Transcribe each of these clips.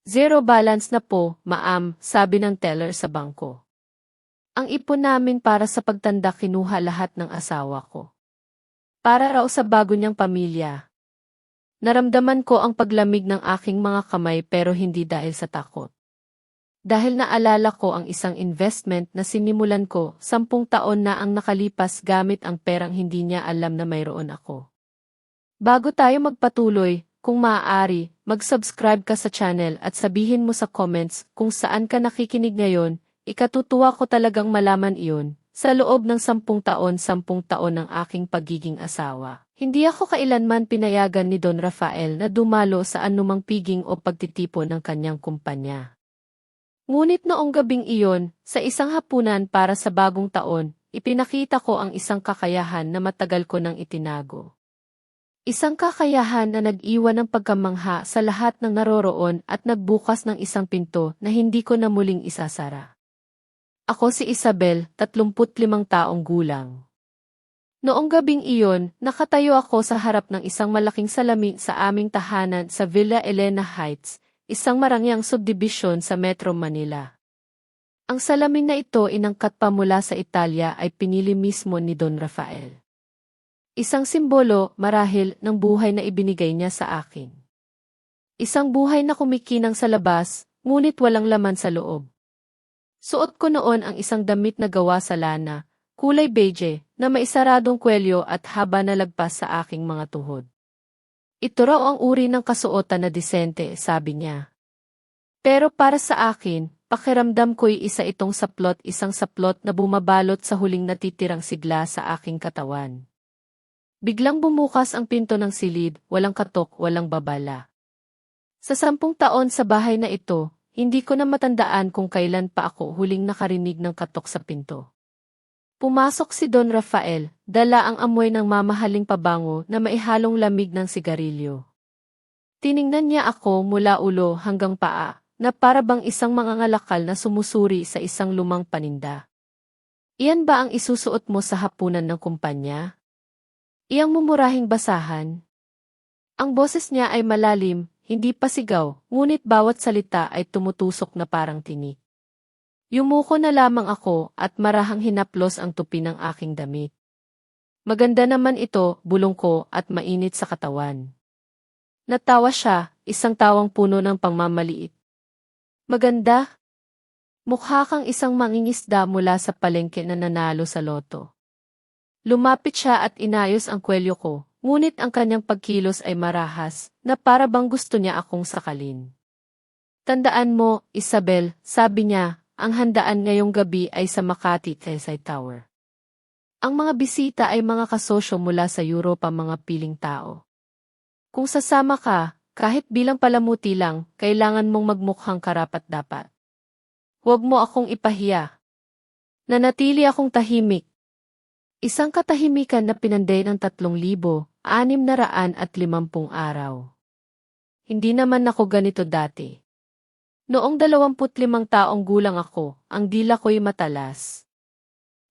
Zero balance na po, ma'am, sabi ng teller sa bangko. Ang ipon namin para sa pagtanda kinuha lahat ng asawa ko. Para raw sa bago niyang pamilya. Naramdaman ko ang paglamig ng aking mga kamay pero hindi dahil sa takot. Dahil naalala ko ang isang investment na sinimulan ko 10 taon na ang nakalipas gamit ang perang hindi niya alam na mayroon ako. Bago tayo magpatuloy, kung maaari, mag-subscribe ka sa channel at sabihin mo sa comments kung saan ka nakikinig ngayon, ikatutuwa ko talagang malaman iyon. Sa loob ng 10 taon ng aking pagiging asawa. Hindi ako kailanman pinayagan ni Don Rafael na dumalo sa anumang piging o pagtitipon ng kanyang kumpanya. Ngunit noong gabing iyon, sa isang hapunan para sa bagong taon, ipinakita ko ang isang kakayahan na matagal ko nang itinago. Isang kakayahan na nag-iwan ng pagkamangha sa lahat ng naroroon at nagbukas ng isang pinto na hindi ko na muling isasara. Ako si Isabel, 35 taong gulang. Noong gabing iyon, nakatayo ako sa harap ng isang malaking salamin sa aming tahanan sa Villa Elena Heights, isang marangyang subdivision sa Metro Manila. Ang salamin na ito inangkat pa mula sa Italia ay pinili mismo ni Don Rafael. Isang simbolo, marahil, ng buhay na ibinigay niya sa akin. Isang buhay na kumikinang sa labas, ngunit walang laman sa loob. Suot ko noon ang isang damit na gawa sa lana, kulay beige, na maisaradong kwelyo at haba na lagpas sa aking mga tuhod. Ito raw ang uri ng kasuotan na disente, sabi niya. Pero para sa akin, pakiramdam ko'y isang saplot na bumabalot sa huling natitirang sigla sa aking katawan. Biglang bumukas ang pinto ng silid, walang katok, walang babala. Sa 10 taon sa bahay na ito, hindi ko na matandaan kung kailan pa ako huling nakarinig ng katok sa pinto. Pumasok si Don Rafael, dala ang amoy ng mamahaling pabango na maihalong lamig ng sigarilyo. Tiningnan niya ako mula ulo hanggang paa, na para bang isang mangangalakal na sumusuri sa isang lumang paninda. Iyan ba ang isusuot mo sa hapunan ng kumpanya? Iyang mumurahing basahan? Ang boses niya ay malalim, hindi pa sigaw, ngunit bawat salita ay tumutusok na parang tinik. Yumuko na lamang ako at marahang hinaplos ang tupi ng aking damit. Maganda naman ito, bulong ko at mainit sa katawan. Natawa siya, isang tawang puno ng pangmamaliit. Maganda? Mukha kang isang mangingisda mula sa palengke na nanalo sa loto. Lumapit siya at inayos ang kwelyo ko. Ngunit ang kanyang pagkilos ay marahas, na para bang gusto niya akong sakalin. Tandaan mo, Isabel, sabi niya, ang handaan ngayong gabi ay sa Makati Tesay Tower. Ang mga bisita ay mga kasosyo mula sa Europa, mga piling tao. Kung sasama ka, kahit bilang palamuti lang, kailangan mong magmukhang karapat-dapat. Huwag mo akong ipahiya. Nanatili akong tahimik. Isang katahimikan na pinanday ng 3,650 araw. Hindi naman ako ganito dati. Noong 25 taong gulang ako, ang dila ko'y matalas.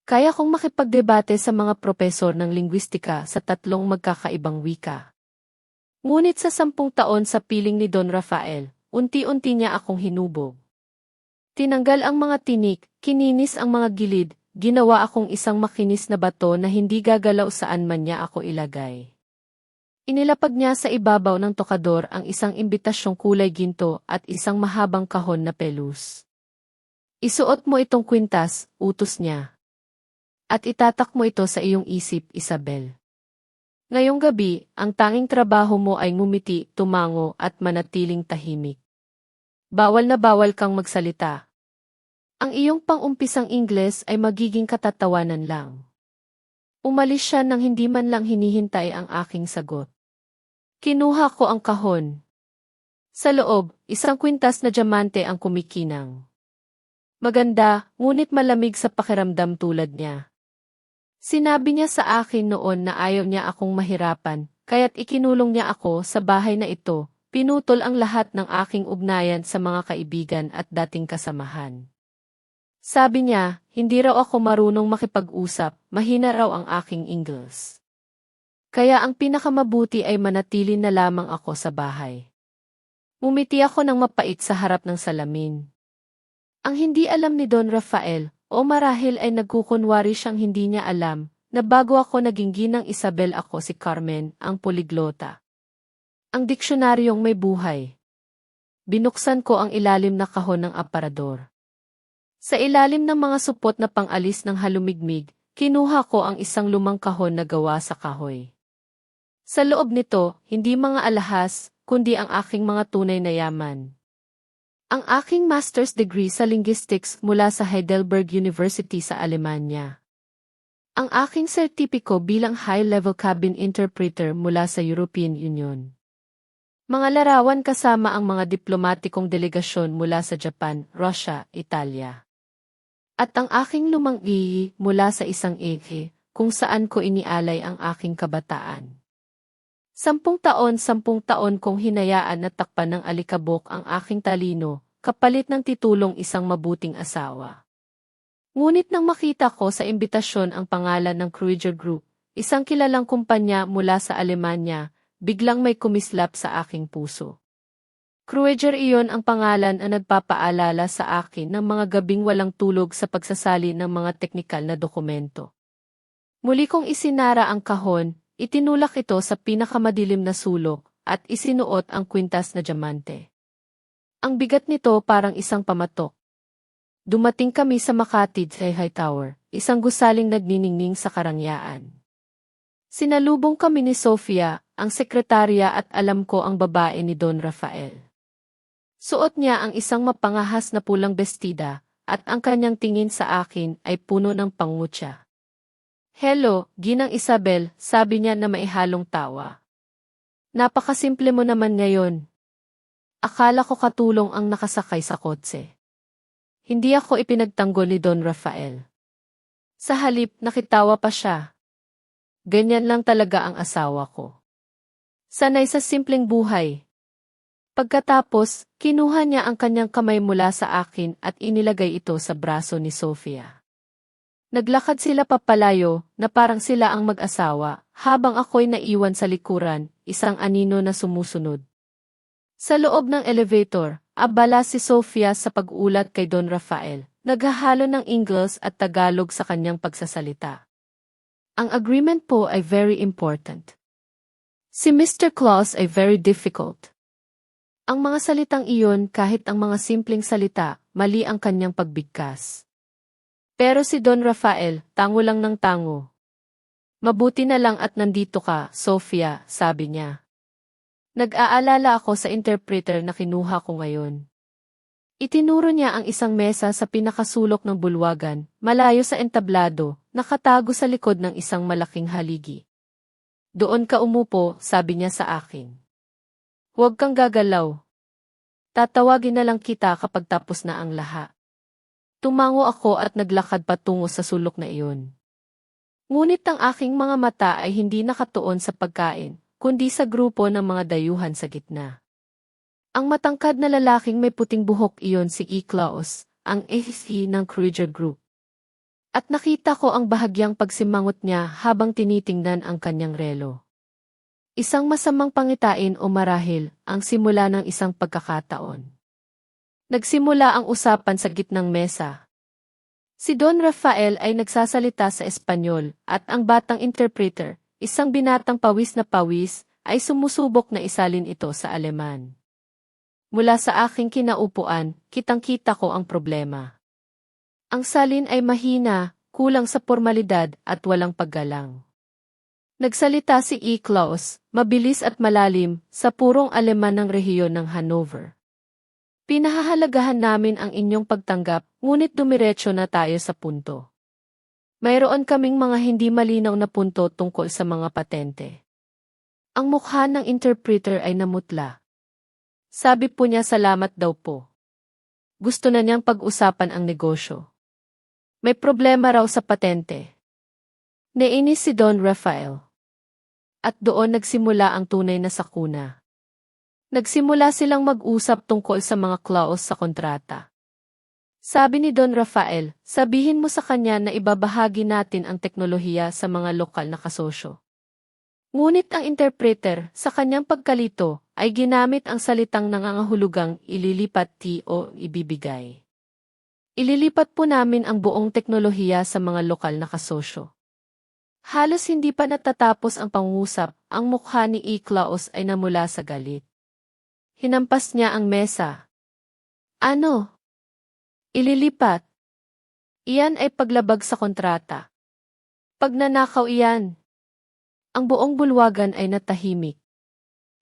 Kaya kong makipagdebate sa mga propesor ng lingwistika sa 3 magkakaibang wika. Ngunit sa 10 taon sa piling ni Don Rafael, unti-unti niya akong hinubog. Tinanggal ang mga tinik, kininis ang mga gilid, ginawa akong isang makinis na bato na hindi gagalaw saan man niya ako ilagay. Inilapag niya sa ibabaw ng tokador ang isang imbitasyong kulay ginto at isang mahabang kahon na pelus. Isuot mo itong kwintas, utos niya. At itatak mo ito sa iyong isip, Isabel. Ngayong gabi, ang tanging trabaho mo ay ngumiti, tumango at manatiling tahimik. Bawal na bawal kang magsalita. Ang iyong pang-umpisang Ingles ay magiging katatawanan lang. Umalis siya nang hindi man lang hinihintay ang aking sagot. Kinuha ko ang kahon. Sa loob, isang kwintas na diamante ang kumikinang. Maganda, ngunit malamig sa pakiramdam tulad niya. Sinabi niya sa akin noon na ayaw niya akong mahirapan, kaya't ikinulong niya ako sa bahay na ito, pinutol ang lahat ng aking ugnayan sa mga kaibigan at dating kasamahan. Sabi niya, hindi raw ako marunong makipag-usap, mahina raw ang aking Ingles. Kaya ang pinakamabuti ay manatili na lamang ako sa bahay. Ngumiti ako ng mapait sa harap ng salamin. Ang hindi alam ni Don Rafael, o marahil ay nagkukunwari siyang hindi niya alam, na bago ako naging ginang Isabel ako si Carmen, ang poliglota. Ang diksyonaryong may buhay. Binuksan ko ang ilalim na kahon ng aparador. Sa ilalim ng mga supot na pang-alis ng halumigmig, kinuha ko ang isang lumang kahon na gawa sa kahoy. Sa loob nito, hindi mga alahas, kundi ang aking mga tunay na yaman. Ang aking master's degree sa linguistics mula sa Heidelberg University sa Alemanya. Ang aking sertipiko bilang high-level cabin interpreter mula sa European Union. Mga larawan kasama ang mga diplomatikong delegasyon mula sa Japan, Russia, Italia. At ang aking lumang ihi mula sa isang eke, kung saan ko inialay ang aking kabataan. 10 taon kong hinayaan na takpan ng alikabok ang aking talino, kapalit ng titulong isang mabuting asawa. Ngunit nang makita ko sa imbitasyon ang pangalan ng Kruger Group, isang kilalang kumpanya mula sa Alemanya, biglang may kumislap sa aking puso. Kruger iyon ang pangalan na nagpapaalala sa akin ng mga gabing walang tulog sa pagsasali ng mga teknikal na dokumento. Muli kong isinara ang kahon, itinulak ito sa pinakamadilim na sulok, at isinuot ang kwintas na diamante. Ang bigat nito parang isang pamatok. Dumating kami sa Makati Hightower, isang gusaling nagniningning sa karangyaan. Sinalubong kami ni Sofia, ang sekretarya at alam ko ang babae ni Don Rafael. Suot niya ang isang mapangahas na pulang bestida, at ang kanyang tingin sa akin ay puno ng pangutya. "Hello, Ginang Isabel," sabi niya na maihalong tawa. "Napakasimple mo naman ngayon. Akala ko katulong ang nakasakay sa kotse." Hindi ako ipinagtanggol ni Don Rafael. Sa halip, nakitawa pa siya. Ganyan lang talaga ang asawa ko. Sanay sa simpleng buhay. Pagkatapos, kinuha niya ang kanyang kamay mula sa akin at inilagay ito sa braso ni Sofia. Naglakad sila papalayo na parang sila ang mag-asawa, habang ako'y naiwan sa likuran, isang anino na sumusunod. Sa loob ng elevator, abala si Sofia sa pag-ulat kay Don Rafael, naghahalo ng Ingles at Tagalog sa kanyang pagsasalita. Ang agreement po ay very important. Si Mr. Claus ay very difficult. Ang mga salitang iyon, kahit ang mga simpleng salita, mali ang kanyang pagbigkas. Pero si Don Rafael, tango lang ng tango. "Mabuti na lang at nandito ka, Sofia," sabi niya. Nag-aalala ako sa interpreter na kinuha ko ngayon. Itinuro niya ang isang mesa sa pinakasulok ng bulwagan, malayo sa entablado, nakatago sa likod ng isang malaking haligi. "Doon ka umupo," sabi niya sa akin. "Huwag kang gagalaw. Tatawagin na lang kita kapag tapos na ang lahat." Tumango ako at naglakad patungo sa sulok na iyon. Ngunit ang aking mga mata ay hindi nakatuon sa pagkain, kundi sa grupo ng mga dayuhan sa gitna. Ang matangkad na lalaking may puting buhok iyon si E. Claus, ang EC ng Kruger Group. At nakita ko ang bahagyang pagsimangot niya habang tinitingnan ang kanyang relo. Isang masamang pangitain o marahil ang simula ng isang pagkakataon. Nagsimula ang usapan sa gitnang mesa. Si Don Rafael ay nagsasalita sa Espanyol at ang batang interpreter, isang binatang pawis na pawis, ay sumusubok na isalin ito sa Aleman. Mula sa aking kinaupuan, kitang-kita ko ang problema. Ang salin ay mahina, kulang sa formalidad at walang paggalang. Nagsalita si E. Claus, mabilis at malalim, sa purong Aleman ng rehiyon ng Hanover. "Pinahahalagahan namin ang inyong pagtanggap, ngunit dumiretso na tayo sa punto. Mayroon kaming mga hindi malinaw na punto tungkol sa mga patente." Ang mukha ng interpreter ay namutla. Sabi po niya salamat daw po. Gusto na niyang pag-usapan ang negosyo. May problema raw sa patente. Nainis si Don Rafael. At doon nagsimula ang tunay na sakuna. Nagsimula silang mag-usap tungkol sa mga clause sa kontrata. Sabi ni Don Rafael, "Sabihin mo sa kanya na ibabahagi natin ang teknolohiya sa mga lokal na kasosyo." Ngunit ang interpreter, sa kanyang pagkalito, ay ginamit ang salitang nangangahulugang ililipat o ibibigay. Ililipat po namin ang buong teknolohiya sa mga lokal na kasosyo. Halos hindi pa natatapos ang pangusap, ang mukha ni Iklaos ay namula sa galit. Hinampas niya ang mesa. Ano? Ililipat? Iyan ay paglabag sa kontrata. Pagnanakaw iyan. Ang buong bulwagan ay natahimik.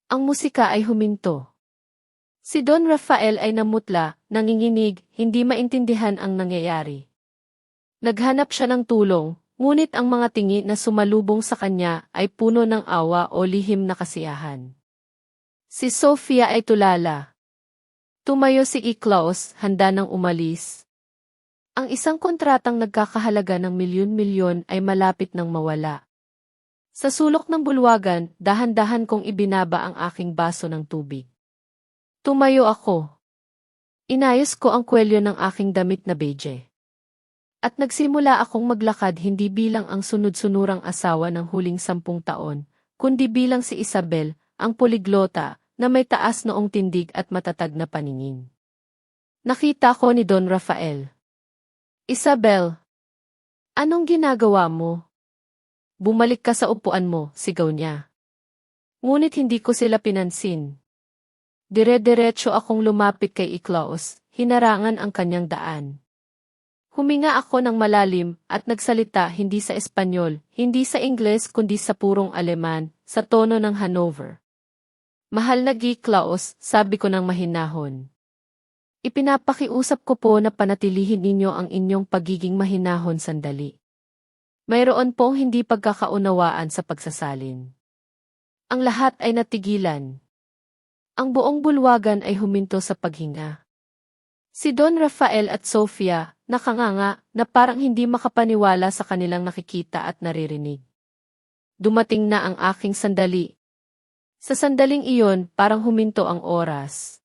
Ang musika ay huminto. Si Don Rafael ay namutla, nanginginig, hindi maintindihan ang nangyayari. Naghanap siya ng tulong, ngunit ang mga tingi na sumalubong sa kanya ay puno ng awa o lihim na kasiyahan. Si Sofia ay tulala. Tumayo si Iklaos, handa nang umalis. Ang isang kontratang nagkakahalaga ng milyon-milyon ay malapit nang mawala. Sa sulok ng bulwagan, dahan-dahan kong ibinaba ang aking baso ng tubig. Tumayo ako. Inayos ko ang kwelyo ng aking damit na beige. At nagsimula akong maglakad hindi bilang ang sunod-sunurang asawa ng huling 10 taon, kundi bilang si Isabel, ang poliglota, na may taas noong tindig at matatag na paningin. Nakita ko ni Don Rafael. Isabel, anong ginagawa mo? Bumalik ka sa upuan mo, sigaw niya. Ngunit hindi ko sila pinansin. Dire-diretso akong lumapit kay Iklaos, hinarangan ang kanyang daan. Huminga ako ng malalim at nagsalita hindi sa Espanyol, hindi sa Ingles kundi sa purong Aleman, sa tono ng Hanover. Mahal na Iklaos, sabi ko ng mahinahon. Ipinapakiusap ko po na panatilihin ninyo ang inyong pagiging mahinahon sandali. Mayroon pong hindi pagkakaunawaan sa pagsasalin. Ang lahat ay natigilan. Ang buong bulwagan ay huminto sa paghinga. Si Don Rafael at Sofia, nakanganga, na parang hindi makapaniwala sa kanilang nakikita at naririnig. Dumating na ang aking sandali. Sa sandaling iyon, parang huminto ang oras.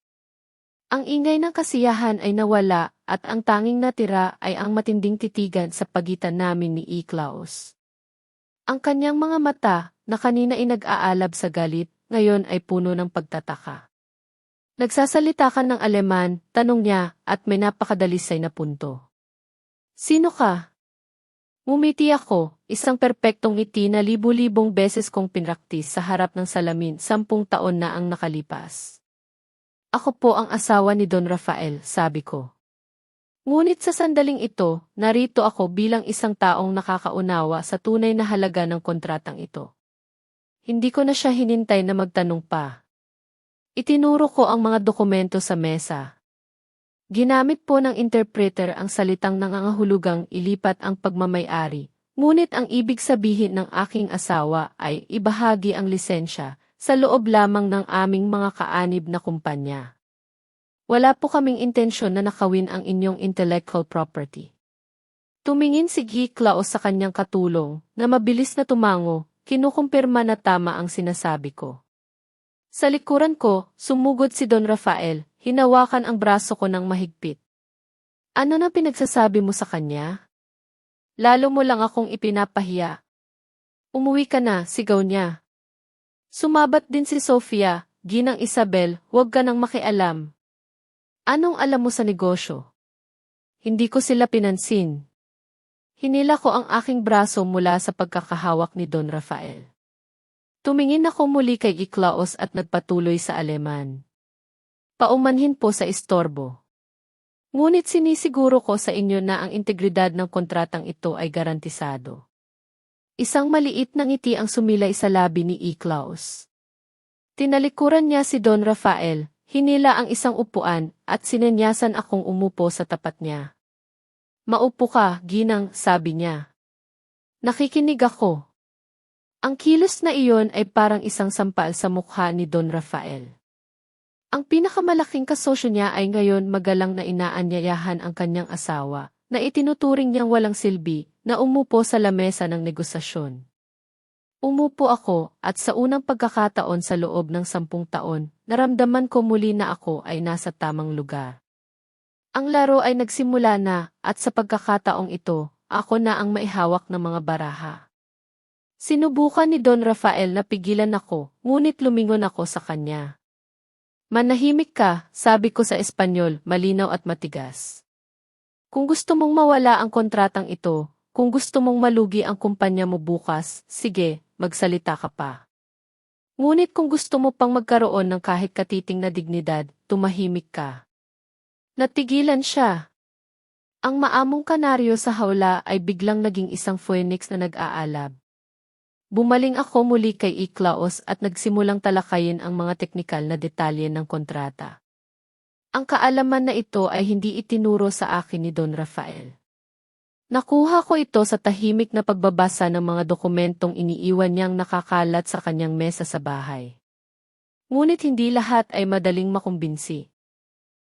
Ang ingay ng kasiyahan ay nawala at ang tanging natira ay ang matinding titigan sa pagitan namin ni Iklaos. Ang kanyang mga mata, na kanina ay nag-aalab sa galit, ngayon ay puno ng pagtataka. Nagsasalita ka ng Aleman, tanong niya, at may napakadalisay na punto. Sino ka? Ngumiti ako, isang perpektong ngiti na libu-libong beses kong pinraktis sa harap ng salamin 10 taon na ang nakalipas. Ako po ang asawa ni Don Rafael, sabi ko. Ngunit sa sandaling ito, narito ako bilang isang taong nakakaunawa sa tunay na halaga ng kontratang ito. Hindi ko na siya hinintay na magtanong pa. Itinuro ko ang mga dokumento sa mesa. Ginamit po ng interpreter ang salitang nangangahulugang ilipat ang pagmamay-ari, ngunit ang ibig sabihin ng aking asawa ay ibahagi ang lisensya sa loob lamang ng aming mga kaanib na kumpanya. Wala po kaming intensyon na nakawin ang inyong intellectual property. Tumingin si Iklaos sa kanyang katulong, na mabilis na tumango, kinukumpirma na tama ang sinasabi ko. Sa likuran ko, sumugod si Don Rafael, hinawakan ang braso ko ng mahigpit. Ano na pinagsasabi mo sa kanya? Lalo mo lang akong ipinapahiya. Umuwi ka na, sigaw niya. Sumabat din si Sofia, ginang Isabel, huwag ka nang makialam. Anong alam mo sa negosyo? Hindi ko sila pinansin. Hinila ko ang aking braso mula sa pagkakahawak ni Don Rafael. Tumingin ako muli kay Iklaos at nagpatuloy sa Aleman. Paumanhin po sa istorbo. Ngunit sinisiguro ko sa inyo na ang integridad ng kontratang ito ay garantisado. Isang maliit na ngiti ang sumilay sa labi ni Iklaos. Tinalikuran niya si Don Rafael, hinila ang isang upuan, at sinenyasan akong umupo sa tapat niya. Maupo ka, ginang, sabi niya. Nakikinig ako. Ang kilos na iyon ay parang isang sampal sa mukha ni Don Rafael. Ang pinakamalaking kasosyo niya ay ngayon magalang na inaanyayahan ang kanyang asawa, na itinuturing niyang walang silbi, na umupo sa lamesa ng negosasyon. Umupo ako, at sa unang pagkakataon sa loob ng 10 taon, naramdaman ko muli na ako ay nasa tamang lugar. Ang laro ay nagsimula na, at sa pagkakataong ito, ako na ang maihawak ng mga baraha. Sinubukan ni Don Rafael na pigilan ako, ngunit lumingon ako sa kanya. Manahimik ka, sabi ko sa Espanyol, malinaw at matigas. Kung gusto mong mawala ang kontratang ito, kung gusto mong malugi ang kumpanya mo bukas, sige, magsalita ka pa. Ngunit kung gusto mo pang magkaroon ng kahit katiting na dignidad, tumahimik ka. Natigilan siya. Ang maamong kanaryo sa hawla ay biglang naging isang phoenix na nag-aalab. Bumaling ako muli kay Iklaos at nagsimulang talakayin ang mga teknikal na detalye ng kontrata. Ang kaalaman na ito ay hindi itinuro sa akin ni Don Rafael. Nakuha ko ito sa tahimik na pagbabasa ng mga dokumentong iniiwan niyang nakakalat sa kanyang mesa sa bahay. Ngunit hindi lahat ay madaling makumbinsi.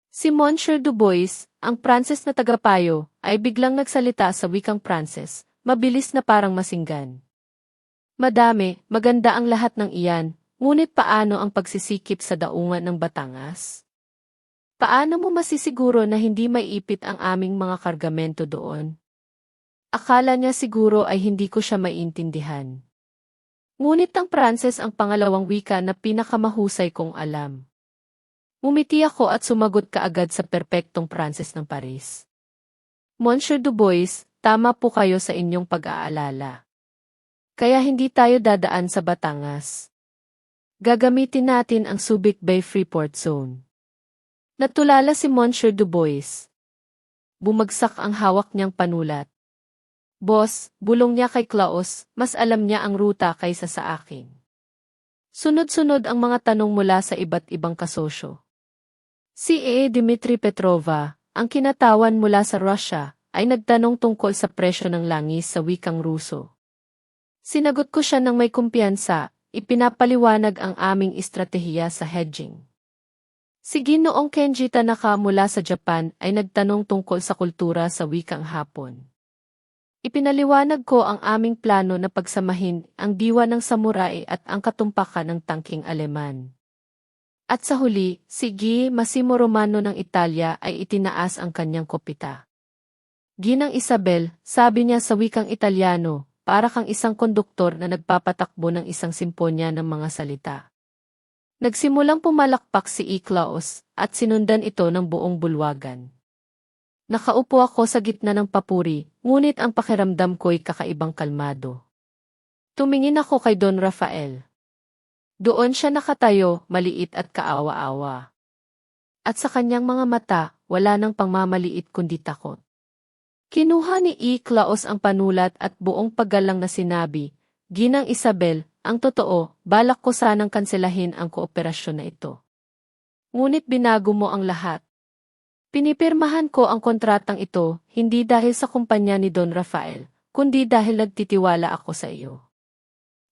Si Monsieur Dubois, ang Pranses na tagapayo, ay biglang nagsalita sa wikang Pranses, mabilis na parang masinggan. Madami, maganda ang lahat ng iyan, ngunit paano ang pagsisikip sa daungan ng Batangas? Paano mo masisiguro na hindi maiipit ang aming mga kargamento doon? Akala niya siguro ay hindi ko siya maintindihan. Ngunit ang Pranses ang pangalawang wika na pinakamahusay kong alam. Umiti ako at sumagot kaagad sa perpektong Pranses ng Paris. Monsieur Dubois, tama po kayo sa inyong pag-aalala. Kaya hindi tayo dadaan sa Batangas. Gagamitin natin ang Subic Bay Freeport Zone. Natulala si Monsieur Dubois. Bumagsak ang hawak niyang panulat. Boss, bulong niya kay Klaus, mas alam niya ang ruta kaysa sa akin. Sunod-sunod ang mga tanong mula sa iba't ibang kasosyo. Si Dmitry Petrova, ang kinatawan mula sa Russia, ay nagtanong tungkol sa presyo ng langis sa wikang Ruso. Sinagot ko siya ng may kumpiyansa, ipinapaliwanag ang aming estratehiya sa hedging. Si Ginoong Kenji Tanaka mula sa Japan ay nagtanong tungkol sa kultura sa wikang Hapon. Ipinaliwanag ko ang aming plano na pagsamahin ang diwa ng samurai at ang katumpakan ng tangking Aleman. At sa huli, si Massimo Romano ng Italia ay itinaas ang kanyang kopita. Ginang Isabel, sabi niya sa wikang Italyano, para kang isang konduktor na nagpapatakbo ng isang simponya ng mga salita. Nagsimulang pumalakpak si Iklaos at sinundan ito ng buong bulwagan. Nakaupo ako sa gitna ng papuri, ngunit ang pakiramdam ko'y kakaibang kalmado. Tumingin ako kay Don Rafael. Doon siya nakatayo, maliit at kaawa-awa. At sa kanyang mga mata, wala nang pangmamaliit kundi takot. Kinuha ni Iklaos ang panulat at buong paggalang na sinabi, Ginang Isabel, ang totoo, balak ko sanang kanselahin ang kooperasyon na ito. Ngunit binago mo ang lahat. Pinipirmahan ko ang kontratang ito, hindi dahil sa kumpanya ni Don Rafael, kundi dahil nagtitiwala ako sa iyo.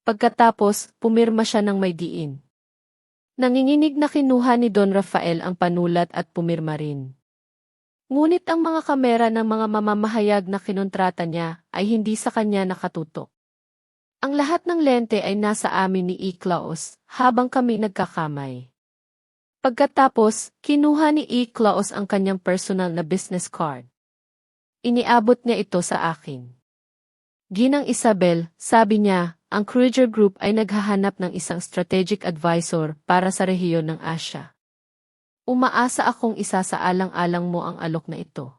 Pagkatapos, pumirma siya ng may diin. Nanginginig na kinuha ni Don Rafael ang panulat at pumirma rin. Ngunit ang mga kamera ng mga mamamahayag na kinontrata niya ay hindi sa kanya nakatutok. Ang lahat ng lente ay nasa amin ni Iklaos habang kami nagkakamay. Pagkatapos, kinuha ni Iklaos ang kanyang personal na business card. Iniabot niya ito sa akin. Ginang Isabel, sabi niya, ang Kruger Group ay naghahanap ng isang strategic advisor para sa rehiyon ng Asya. Umaasa akong isasaalang-alang mo ang alok na ito.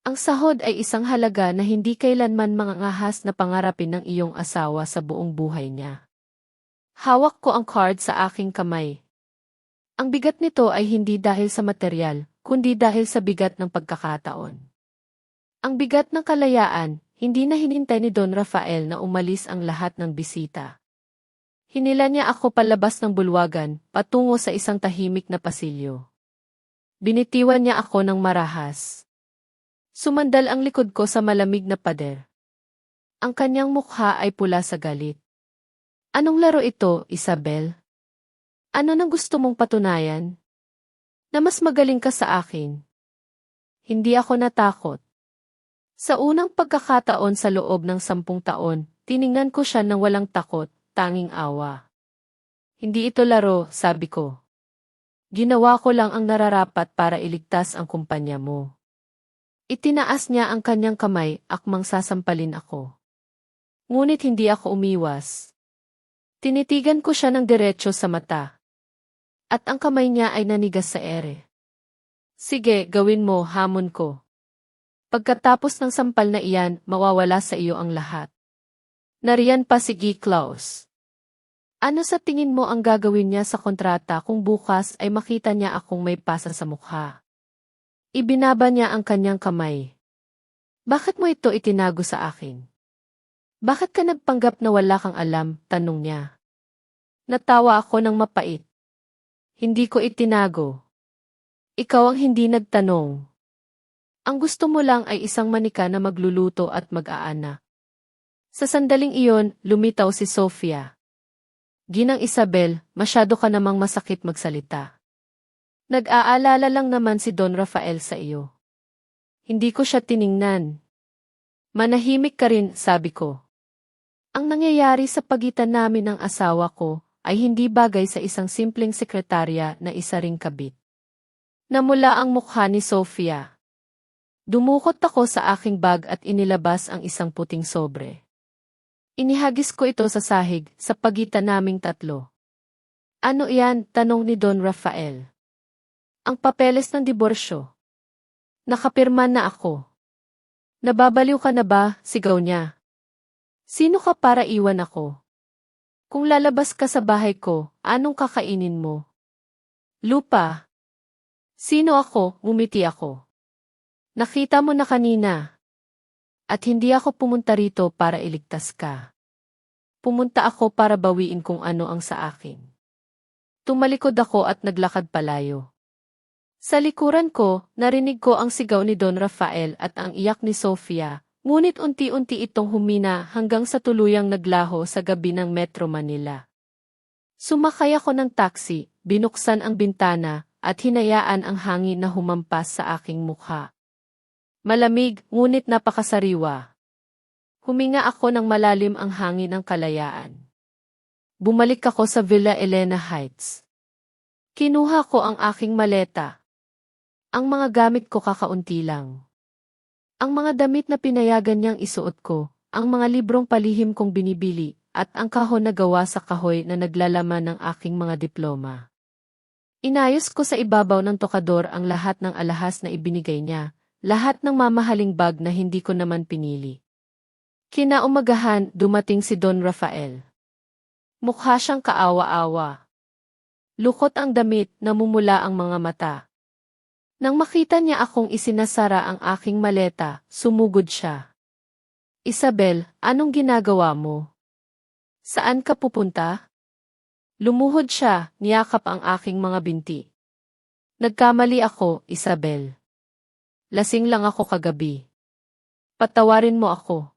Ang sahod ay isang halaga na hindi kailanman mangangahas na pangarapin ng iyong asawa sa buong buhay niya. Hawak ko ang card sa aking kamay. Ang bigat nito ay hindi dahil sa material, kundi dahil sa bigat ng pagkakataon. Ang bigat ng kalayaan, hindi na hinintay ni Don Rafael na umalis ang lahat ng bisita. Hinila niya ako palabas ng bulwagan, patungo sa isang tahimik na pasilyo. Binitiwan niya ako ng marahas. Sumandal ang likod ko sa malamig na pader. Ang kanyang mukha ay pula sa galit. Anong laro ito, Isabel? Ano nang gusto mong patunayan? Na mas magaling ka sa akin. Hindi ako natakot. Sa unang pagkakataon sa loob ng 10 taon, tiningnan ko siya ng walang takot, tanging awa. Hindi ito laro, sabi ko. Ginawa ko lang ang nararapat para iligtas ang kumpanya mo. Itinaas niya ang kanyang kamay, akmang sasampalin ako. Ngunit hindi ako umiwas. Tinitigan ko siya ng diretso sa mata. At ang kamay niya ay nanigas sa ere. Sige, gawin mo, hamon ko. Pagkatapos ng sampal na iyan, mawawala sa iyo ang lahat. Nariyan pa si Guy Claus. Ano sa tingin mo ang gagawin niya sa kontrata kung bukas ay makita niya akong may pasa sa mukha? Ibinaba niya ang kanyang kamay. Bakit mo ito itinago sa akin? Bakit ka nagpanggap na wala kang alam? Tanong niya. Natawa ako ng mapait. Hindi ko itinago. Ikaw ang hindi nagtanong. Ang gusto mo lang ay isang manika na magluluto at mag-aana. Sa sandaling iyon, lumitaw si Sofia. Ginang Isabel, masyado ka namang masakit magsalita. Nag-aalala lang naman si Don Rafael sa iyo. Hindi ko siya tiningnan. Manahimik ka rin, sabi ko. Ang nangyayari sa pagitan namin ng asawa ko ay hindi bagay sa isang simpleng sekretarya na isa ring kabit. Namula ang mukha ni Sofia. Dumukot ako sa aking bag at inilabas ang isang puting sobre. Inihagis ko ito sa sahig sa pagitan naming tatlo. Ano iyan? Tanong ni Don Rafael. Ang papeles ng diborsyo. Nakapirma na ako. Nababaliw ka na ba? Sigaw niya. Sino ka para iwan ako? Kung lalabas ka sa bahay ko, anong kakainin mo? Lupa. Sino ako? Ngumiti ako. Nakita mo na kanina. At hindi ako pumunta rito para iligtas ka. Pumunta ako para bawiin kung ano ang sa akin. Tumalikod ako at naglakad palayo. Sa likuran ko, narinig ko ang sigaw ni Don Rafael at ang iyak ni Sofia, ngunit unti-unti itong humina hanggang sa tuluyang naglaho sa gabi ng Metro Manila. Sumakay ako ng taxi, binuksan ang bintana, at hinayaan ang hangin na humampas sa aking mukha. Malamig, ngunit napakasariwa. Huminga ako ng malalim ang hangin ng kalayaan. Bumalik ako sa Villa Elena Heights. Kinuha ko ang aking maleta. Ang mga gamit ko kakaunti lang. Ang mga damit na pinayagan niyang isuot ko, ang mga librong palihim kong binibili, at ang kahon na gawa sa kahoy na naglalaman ng aking mga diploma. Inayos ko sa ibabaw ng tokador ang lahat ng alahas na ibinigay niya, lahat ng mamahaling bag na hindi ko naman pinili. Kinaumagahan, dumating si Don Rafael. Mukha siyang kaawa-awa. Lukot ang damit, namumula ang mga mata. Nang makita niya akong isinasara ang aking maleta, sumugod siya. Isabel, anong ginagawa mo? Saan ka pupunta? Lumuhod siya, niyakap ang aking mga binti. Nagkamali ako, Isabel. Lasing lang ako kagabi. Patawarin mo ako.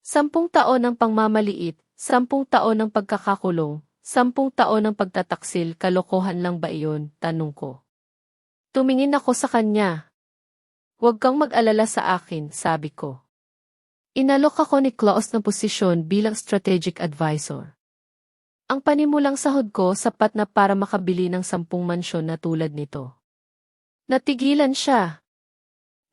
10 taon ng pangmamaliit, 10 taon ng pagkakakulong, 10 taon ng pagtataksil, kalokohan lang ba iyon? Tanong ko. Tumingin ako sa kanya. Huwag kang mag-alala sa akin, sabi ko. Inalok ako ni Claus ng posisyon bilang strategic advisor. Ang panimulang sahod ko sapat na para makabili ng 10 mansyon na tulad nito. Natigilan siya.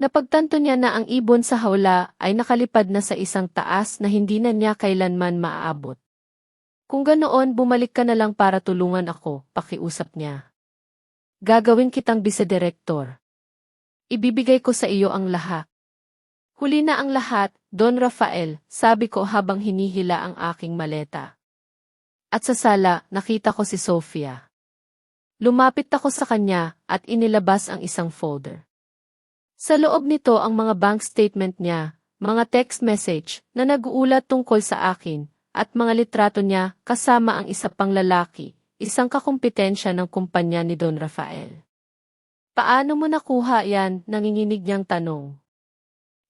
Napagtanto niya na ang ibon sa hawla ay nakalipad na sa isang taas na hindi na niya kailanman maaabot. Kung ganoon, bumalik ka na lang para tulungan ako, pakiusap niya. Gagawin kitang bisedirektor. Ibibigay ko sa iyo ang lahat. Huli na ang lahat, Don Rafael, sabi ko habang hinihila ang aking maleta. At sa sala, nakita ko si Sofia. Lumapit ako sa kanya at inilabas ang isang folder. Sa loob nito ang mga bank statement niya, mga text message na nag-uulat tungkol sa akin, at mga litrato niya kasama ang isa pang lalaki. Isang kakumpetensya ng kumpanya ni Don Rafael. Paano mo nakuha yan? Nanginginig niyang tanong.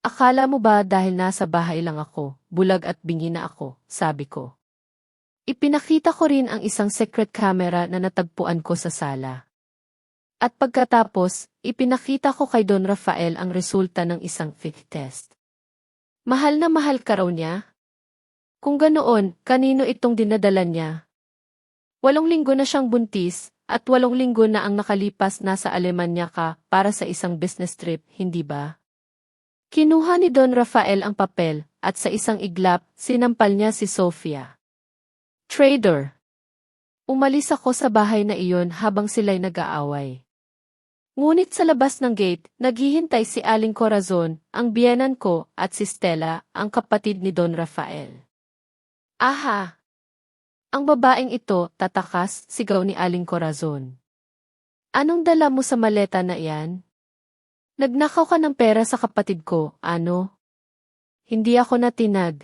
Akala mo ba dahil nasa bahay lang ako, bulag at bingi na ako, sabi ko. Ipinakita ko rin ang isang secret camera na natagpuan ko sa sala. At pagkatapos, ipinakita ko kay Don Rafael ang resulta ng isang fit test. Mahal na mahal ka raw niya? Kung ganoon, kanino itong dinadala niya? 8 linggo na siyang buntis, at 8 linggo na ang nakalipas nasa Alemanya ka para sa isang business trip, hindi ba? Kinuha ni Don Rafael ang papel, at sa isang iglap, sinampal niya si Sofia. Trader. Umalis ako sa bahay na iyon habang sila'y nag-aaway. Ngunit sa labas ng gate, naghihintay si Aling Corazon, ang biyenan ko, at si Stella, ang kapatid ni Don Rafael. Aha! Ang babaeng ito, tatakas, sigaw ni Aling Corazon. Anong dala mo sa maleta na iyan? Nagnakaw ka ng pera sa kapatid ko, ano? Hindi ako natinag.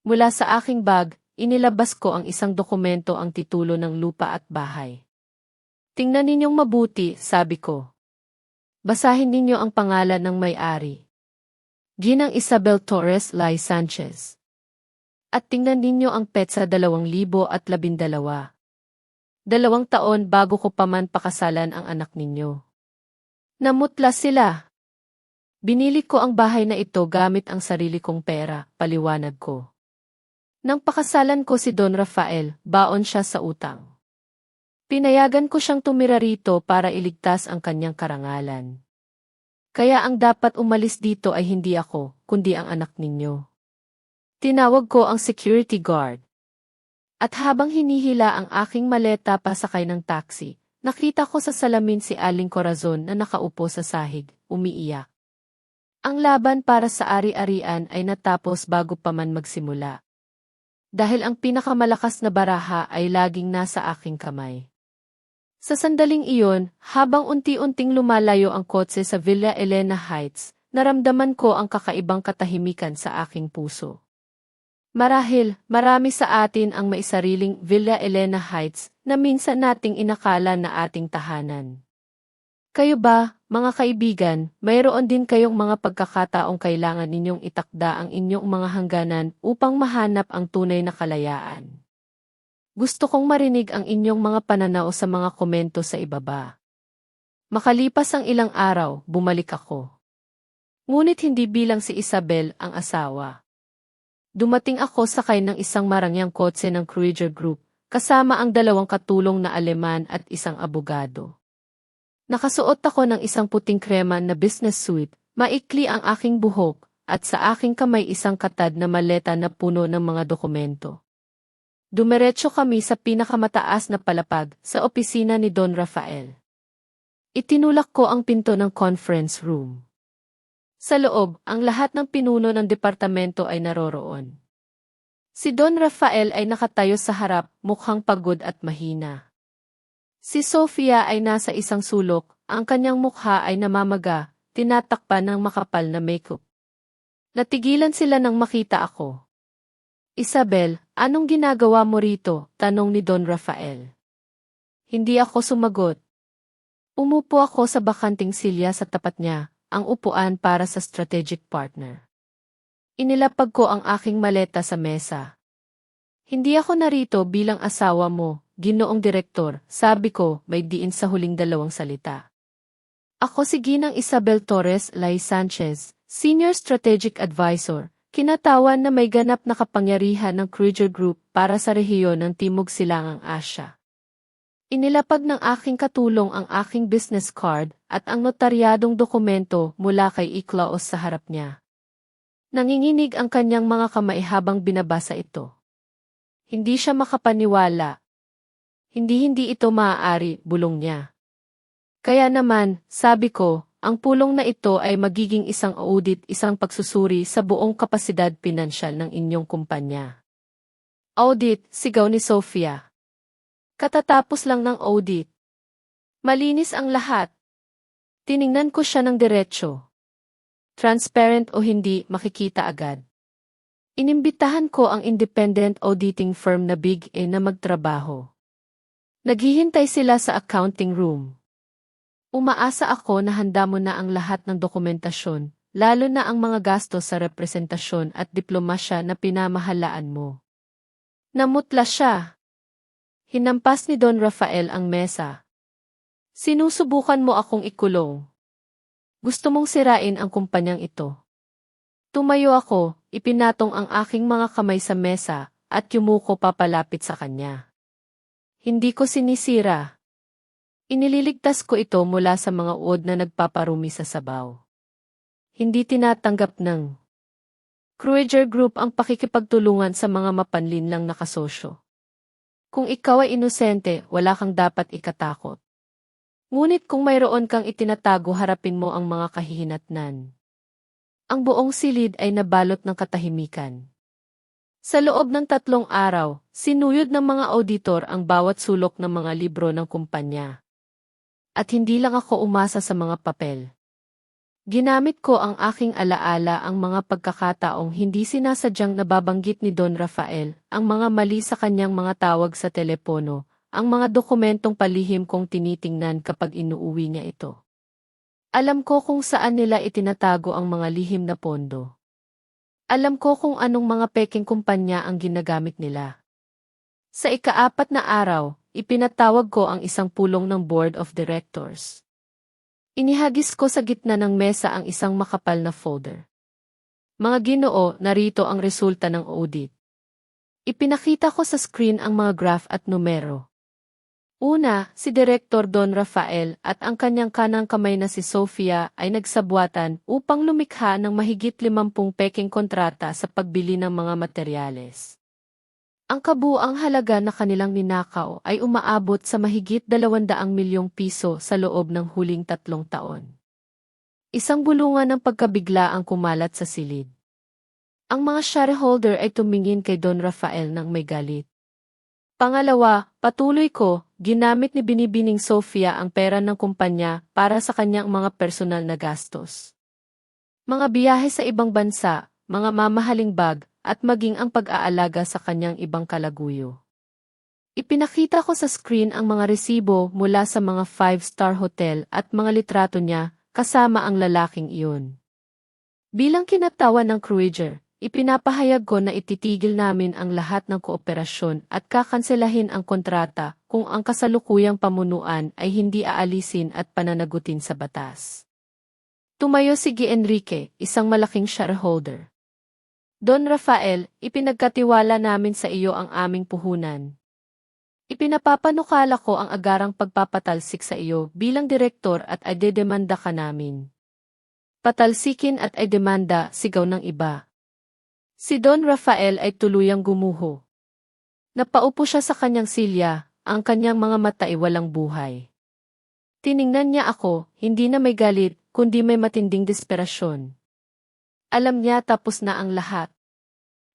Mula sa aking bag, inilabas ko ang isang dokumento, ang titulo ng lupa at bahay. Tingnan ninyong mabuti, sabi ko. Basahin ninyo ang pangalan ng may-ari. Ginang Isabel Torres Lai Sanchez. At tingnan ninyo ang petsa 2012. 2 taon bago ko pa man pakasalan ang anak ninyo. Namutla sila. Binili ko ang bahay na ito gamit ang sarili kong pera, paliwanag ko. Nang pakasalan ko si Don Rafael, baon siya sa utang. Pinayagan ko siyang tumira rito para iligtas ang kanyang karangalan. Kaya ang dapat umalis dito ay hindi ako, kundi ang anak ninyo. Tinawag ko ang security guard. At habang hinihila ang aking maleta pasakay ng taxi, nakita ko sa salamin si Aling Corazon na nakaupo sa sahig, umiiyak. Ang laban para sa ari-arian ay natapos bago pa man magsimula. Dahil ang pinakamalakas na baraha ay laging nasa aking kamay. Sa sandaling iyon, habang unti-unting lumalayo ang kotse sa Villa Elena Heights, naramdaman ko ang kakaibang katahimikan sa aking puso. Marahil, marami sa atin ang maisariling Villa Elena Heights na minsan nating inakala na ating tahanan. Kayo ba, mga kaibigan, mayroon din kayong mga pagkakataong kailangan ninyong itakda ang inyong mga hangganan upang mahanap ang tunay na kalayaan? Gusto kong marinig ang inyong mga pananaw sa mga komento sa ibaba. Makalipas ang ilang araw, bumalik ako. Ngunit hindi bilang si Isabel ang asawa. Dumating ako sakay ng isang marangyang kotse ng Kreuger Group, kasama ang 2 katulong na Aleman at isang abogado. Nakasuot ako ng isang puting krema na business suit, maikli ang aking buhok, at sa aking kamay isang katad na maleta na puno ng mga dokumento. Dumiretso kami sa pinakamataas na palapag sa opisina ni Don Rafael. Itinulak ko ang pinto ng conference room. Sa loob, ang lahat ng pinuno ng departamento ay naroroon. Si Don Rafael ay nakatayo sa harap, mukhang pagod at mahina. Si Sofia ay nasa isang sulok, ang kanyang mukha ay namamaga, tinatakpan ng makapal na makeup. Natigilan sila nang makita ako. Isabel, anong ginagawa mo rito? Tanong ni Don Rafael. Hindi ako sumagot. Umupo ako sa bakanting silya sa tapat niya, ang upuan para sa strategic partner. Inilapag ko ang aking maleta sa mesa. Hindi ako narito bilang asawa mo, Ginoong Direktor, sabi ko, may diin sa huling 2 salita. Ako si Ginang Isabel Torres Lai Sanchez, Senior Strategic Advisor, kinatawan na may ganap na kapangyarihan ng Kreuger Group para sa rehiyon ng Timog Silangang Asya. Inilapag ng aking katulong ang aking business card at ang notaryadong dokumento mula kay Iklaos sa harap niya. Nanginginig ang kanyang mga kamay habang binabasa ito. Hindi siya makapaniwala. Hindi ito maaari, bulong niya. Kaya naman, sabi ko, ang pulong na ito ay magiging isang audit, isang pagsusuri sa buong kapasidad pinansyal ng inyong kumpanya. Audit, sigaw ni Sofia. Katatapos lang ng audit. Malinis ang lahat. Tiningnan ko siya ng diretsyo. Transparent o hindi, makikita agad. Inimbitahan ko ang independent auditing firm na Big A na magtrabaho. Naghihintay sila sa accounting room. Umaasa ako na handa mo na ang lahat ng dokumentasyon, lalo na ang mga gastos sa representasyon at diplomasya na pinamahalaan mo. Namutla siya. Hinampas ni Don Rafael ang mesa. Sinusubukan mo akong ikulong. Gusto mong sirain ang kumpanyang ito. Tumayo ako, ipinatong ang aking mga kamay sa mesa, at yumuko papalapit sa kanya. Hindi ko sinisira. Inililigtas ko ito mula sa mga uod na nagpaparumi sa sabaw. Hindi tinatanggap ng Kreuger Group ang pakikipagtulungan sa mga mapanlinlang nakasosyo. Kung ikaw ay inosente, wala kang dapat ikatakot. Ngunit kung mayroon kang itinatago, harapin mo ang mga kahihinatnan. Ang buong silid ay nabalot ng katahimikan. Sa loob ng 3 araw, sinuyod ng mga auditor ang bawat sulok ng mga libro ng kumpanya. At hindi lang ako umasa sa mga papel. Ginamit ko ang aking alaala, ang mga pagkakataong hindi sinasadyang nababanggit ni Don Rafael, ang mga mali sa kanyang mga tawag sa telepono, ang mga dokumentong palihim kong tinitingnan kapag inuuwi niya ito. Alam ko kung saan nila itinatago ang mga lihim na pondo. Alam ko kung anong mga peking kumpanya ang ginagamit nila. Sa ika-4 na araw, ipinatawag ko ang isang pulong ng Board of Directors. Inihagis ko sa gitna ng mesa ang isang makapal na folder. Mga Ginoo, narito ang resulta ng audit. Ipinakita ko sa screen ang mga graph at numero. Una, si Direktor Don Rafael at ang kanyang kanang kamay na si Sofia ay nagsabwatan upang lumikha ng mahigit 50 peking kontrata sa pagbili ng mga materyales. Ang kabuang halaga na kanilang ninakaw ay umaabot sa mahigit 200 milyong piso sa loob ng huling 3 taon. Isang bulungan ng pagkabigla ang kumalat sa silid. Ang mga shareholder ay tumingin kay Don Rafael ng may galit. Pangalawa, patuloy ko, ginamit ni Binibining Sofia ang pera ng kumpanya para sa kanyang mga personal na gastos. Mga biyahe sa ibang bansa, mga mamahaling bag, at maging ang pag-aalaga sa kanyang ibang kalaguyo. Ipinakita ko sa screen ang mga resibo mula sa mga 5-star hotel at mga litrato niya kasama ang lalaking iyon. Bilang kinatawan ng cruiser, ipinapahayag ko na ititigil namin ang lahat ng kooperasyon at kakanselahin ang kontrata kung ang kasalukuyang pamunuan ay hindi aalisin at pananagutin sa batas. Tumayo si G. Enrique, isang malaking shareholder. Don Rafael, ipinagkatiwala namin sa iyo ang aming puhunan. Ipinapapanukala ko ang agarang pagpapatalsik sa iyo bilang direktor at ay dedemanda ka namin. Patalsikin at ay demanda, sigaw ng iba. Si Don Rafael ay tuluyang gumuho. Napaupo siya sa kanyang silya, ang kanyang mga mata ay walang buhay. Tiningnan niya ako, hindi na may galit, kundi may matinding desperasyon. Alam niya tapos na ang lahat.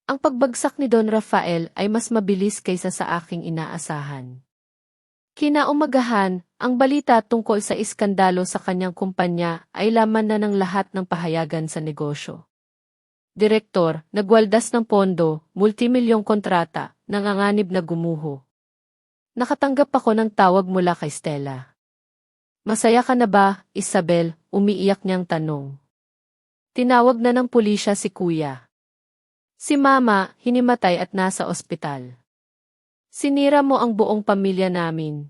Ang pagbagsak ni Don Rafael ay mas mabilis kaysa sa aking inaasahan. Kinaumagahan, ang balita tungkol sa iskandalo sa kanyang kumpanya ay laman na ng lahat ng pahayagan sa negosyo. Direktor, nagwaldas ng pondo, multimilyong kontrata, nanganganib na gumuho. Nakatanggap ako ng tawag mula kay Stella. Masaya ka na ba, Isabel? Umiiyak niyang tanong. Tinawag na ng pulisya si Kuya. Si Mama, hinimatay at nasa ospital. Sinira mo ang buong pamilya namin.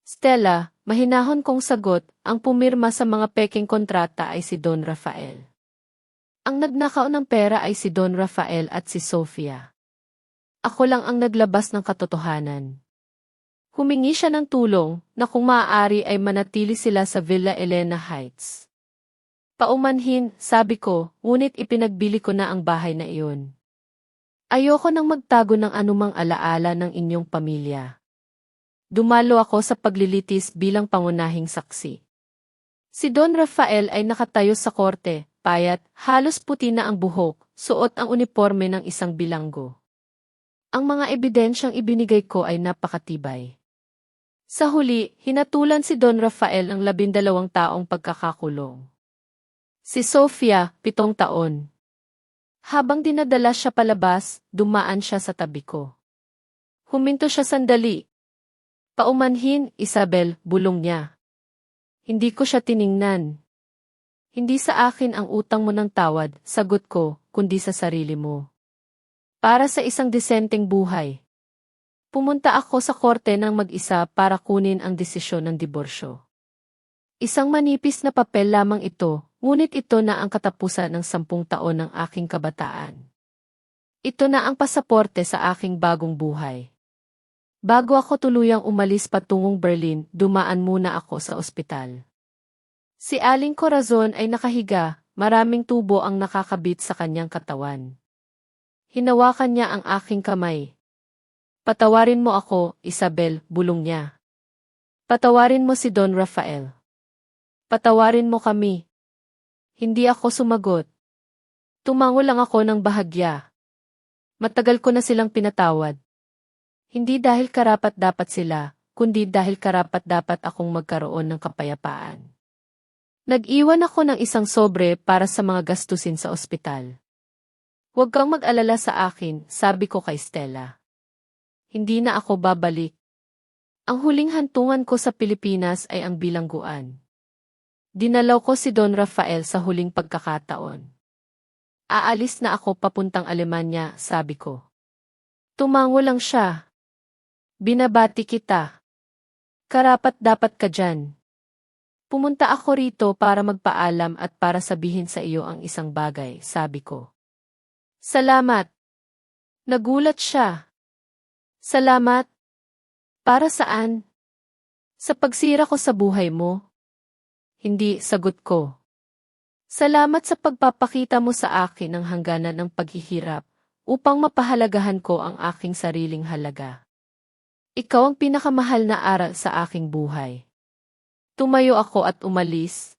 Stella, mahinahon kong sagot, ang pumirma sa mga peking kontrata ay si Don Rafael. Ang nagnakaw ng pera ay si Don Rafael at si Sofia. Ako lang ang naglabas ng katotohanan. Humingi siya ng tulong na kung maaari ay manatili sila sa Villa Elena Heights. Paumanhin, sabi ko, ngunit ipinagbili ko na ang bahay na iyon. Ayoko nang magtago ng anumang alaala ng inyong pamilya. Dumalo ako sa paglilitis bilang pangunahing saksi. Si Don Rafael ay nakatayo sa korte, payat, halos puti na ang buhok, suot ang uniforme ng isang bilanggo. Ang mga ebidensyang ibinigay ko ay napakatibay. Sa huli, hinatulan si Don Rafael ng 12 taong pagkakakulong. Si Sofia, 7 taon. Habang dinadala siya palabas, dumaan siya sa tabi ko. Huminto siya sandali. Paumanhin, Isabel, bulong niya. Hindi ko siya tiningnan. Hindi sa akin ang utang mo ng tawad, sagot ko, kundi sa sarili mo. Para sa isang disenteng buhay. Pumunta ako sa korte ng mag-isa para kunin ang desisyon ng diborsyo. Isang manipis na papel lamang ito, ngunit ito na ang katapusan ng 10 taon ng aking kabataan. Ito na ang pasaporte sa aking bagong buhay. Bago ako tuluyang umalis patungong Berlin, dumaan muna ako sa ospital. Si Aling Corazon ay nakahiga, maraming tubo ang nakakabit sa kanyang katawan. Hinawakan niya ang aking kamay. Patawarin mo ako, Isabel, bulong niya. Patawarin mo si Don Rafael. Patawarin mo kami. Hindi ako sumagot. Tumango lang ako ng bahagya. Matagal ko na silang pinatawad. Hindi dahil karapat-dapat sila, kundi dahil karapat-dapat akong magkaroon ng kapayapaan. Nag-iwan ako ng isang sobre para sa mga gastusin sa ospital. Huwag kang mag-alala sa akin, sabi ko kay Stella. Hindi na ako babalik. Ang huling hantungan ko sa Pilipinas ay ang bilangguan. Dinalaw ko si Don Rafael sa huling pagkakataon. Aalis na ako papuntang Alemanya, sabi ko. Tumango lang siya. Binabati kita. Karapat-dapat ka dyan. Pumunta ako rito para magpaalam at para sabihin sa iyo ang isang bagay, sabi ko. Salamat. Nagulat siya. Salamat. Para saan? Sa pagsira ko sa buhay mo? Hindi, sagot ko. Salamat sa pagpapakita mo sa akin ng hangganan ng paghihirap upang mapahalagahan ko ang aking sariling halaga. Ikaw ang pinakamahal na aral sa aking buhay. Tumayo ako at umalis.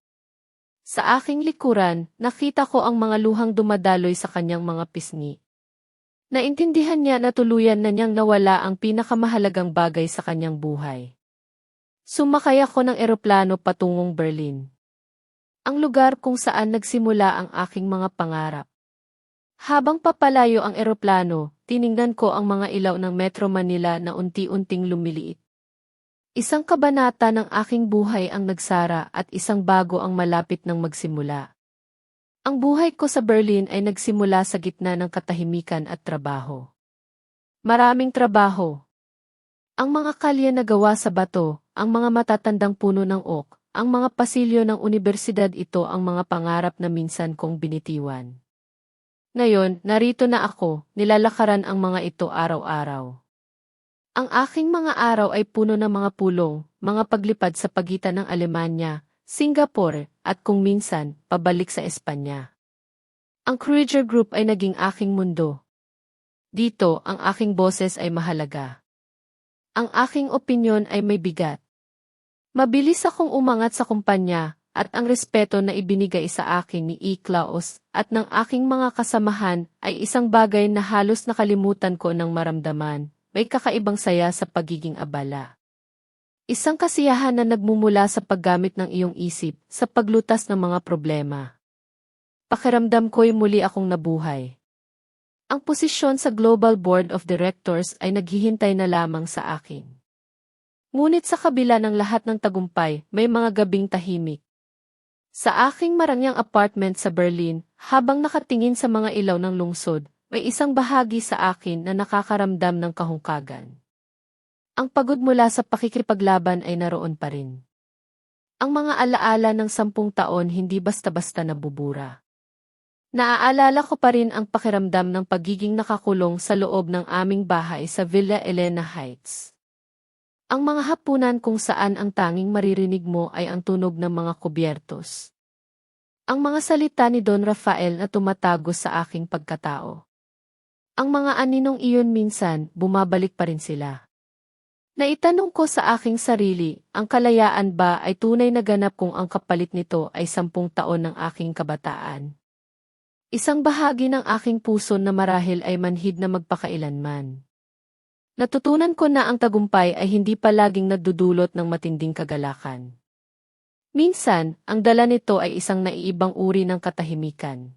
Sa aking likuran, nakita ko ang mga luhang dumadaloy sa kanyang mga pisngi. Naintindihan niya na tuluyan na niyang nawala ang pinakamahalagang bagay sa kanyang buhay. Sumakay ako ng eroplano patungong Berlin. Ang lugar kung saan nagsimula ang aking mga pangarap. Habang papalayo ang eroplano, tiningnan ko ang mga ilaw ng Metro Manila na unti-unting lumiliit. Isang kabanata ng aking buhay ang nagsara at isang bago ang malapit ng magsimula. Ang buhay ko sa Berlin ay nagsimula sa gitna ng katahimikan at trabaho. Maraming trabaho. Ang mga kalye na gawa sa bato, ang mga matatandang puno ng oak, ang mga pasilyo ng unibersidad, ito ang mga pangarap na minsan kong binitiwan. Ngayon, narito na ako, nilalakaran ang mga ito araw-araw. Ang aking mga araw ay puno ng mga pulong, mga paglipad sa pagitan ng Alemanya, Singapore, at kung minsan, pabalik sa Espanya. Ang Kruger Group ay naging aking mundo. Dito, ang aking boses ay mahalaga. Ang aking opinyon ay may bigat. Mabilis akong umangat sa kumpanya, at ang respeto na ibinigay sa akin ni E. Klaus at ng aking mga kasamahan ay isang bagay na halos nakalimutan ko nang maramdaman. May kakaibang saya sa pagiging abala. Isang kasiyahan na nagmumula sa paggamit ng iyong isip sa paglutas ng mga problema. Pakiramdam ko'y muli akong nabuhay. Ang posisyon sa Global Board of Directors ay naghihintay na lamang sa akin. Ngunit sa kabila ng lahat ng tagumpay, may mga gabing tahimik. Sa aking marangyang apartment sa Berlin, habang nakatingin sa mga ilaw ng lungsod, may isang bahagi sa akin na nakakaramdam ng kahungkagan. Ang pagod mula sa pakikipaglaban ay naroon pa rin. Ang mga alaala ng 10 taon hindi basta-basta nabubura. Naaalala ko pa rin ang pakiramdam ng pagiging nakakulong sa loob ng aming bahay sa Villa Elena Heights. Ang mga hapunan kung saan ang tanging maririnig mo ay ang tunog ng mga kubyertos. Ang mga salita ni Don Rafael na tumatago sa aking pagkatao. Ang mga aninong iyon minsan, bumabalik pa rin sila. Naitanong ko sa aking sarili, ang kalayaan ba ay tunay na ganap kung ang kapalit nito ay 10 taon ng aking kabataan? Isang bahagi ng aking puso na marahil ay manhid na magpakailanman. Natutunan ko na ang tagumpay ay hindi palaging nagdudulot ng matinding kagalakan. Minsan, ang dala nito ay isang naiibang uri ng katahimikan.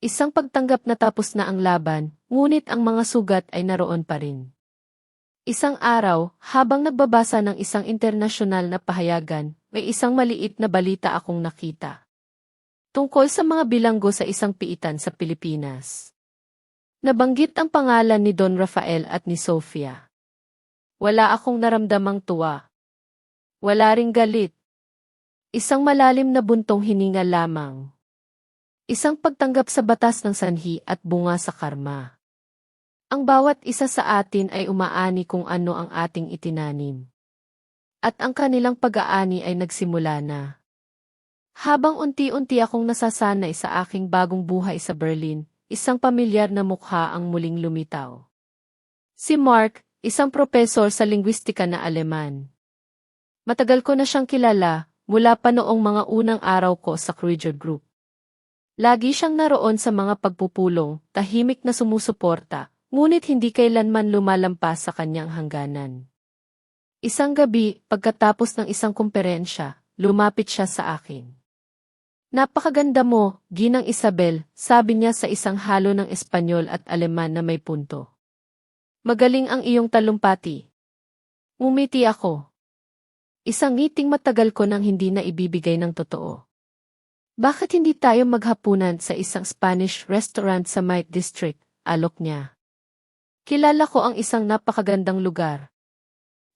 Isang pagtanggap na tapos na ang laban, ngunit ang mga sugat ay naroon pa rin. Isang araw, habang nagbabasa ng isang internasyonal na pahayagan, may isang maliit na balita akong nakita. Tungkol sa mga bilanggo sa isang piitan sa Pilipinas. Nabanggit ang pangalan ni Don Rafael at ni Sofia. Wala akong naramdamang tuwa. Wala ring galit. Isang malalim na buntong hininga lamang. Isang pagtanggap sa batas ng sanhi at bunga sa karma. Ang bawat isa sa atin ay umaani kung ano ang ating itinanim. At ang kanilang pag-aani ay nagsimula na. Habang unti-unti akong nasasanay sa aking bagong buhay sa Berlin, isang pamilyar na mukha ang muling lumitaw. Si Mark, isang propesor sa lingwistika na Aleman. Matagal ko na siyang kilala, mula pa noong mga unang araw ko sa Kreuger Group. Lagi siyang naroon sa mga pagpupulong, tahimik na sumusuporta, ngunit hindi kailanman lumalampas sa kanyang hangganan. Isang gabi, pagkatapos ng isang kumperensya, lumapit siya sa akin. Napakaganda mo, Ginang Isabel, sabi niya sa isang halo ng Espanyol at Aleman na may punto. Magaling ang iyong talumpati. Ngumiti ako. Isang ngiting matagal ko nang hindi na ibibigay ng totoo. Bakit hindi tayo maghapunan sa isang Spanish restaurant sa Mite District, alok niya. Kilala ko ang isang napakagandang lugar.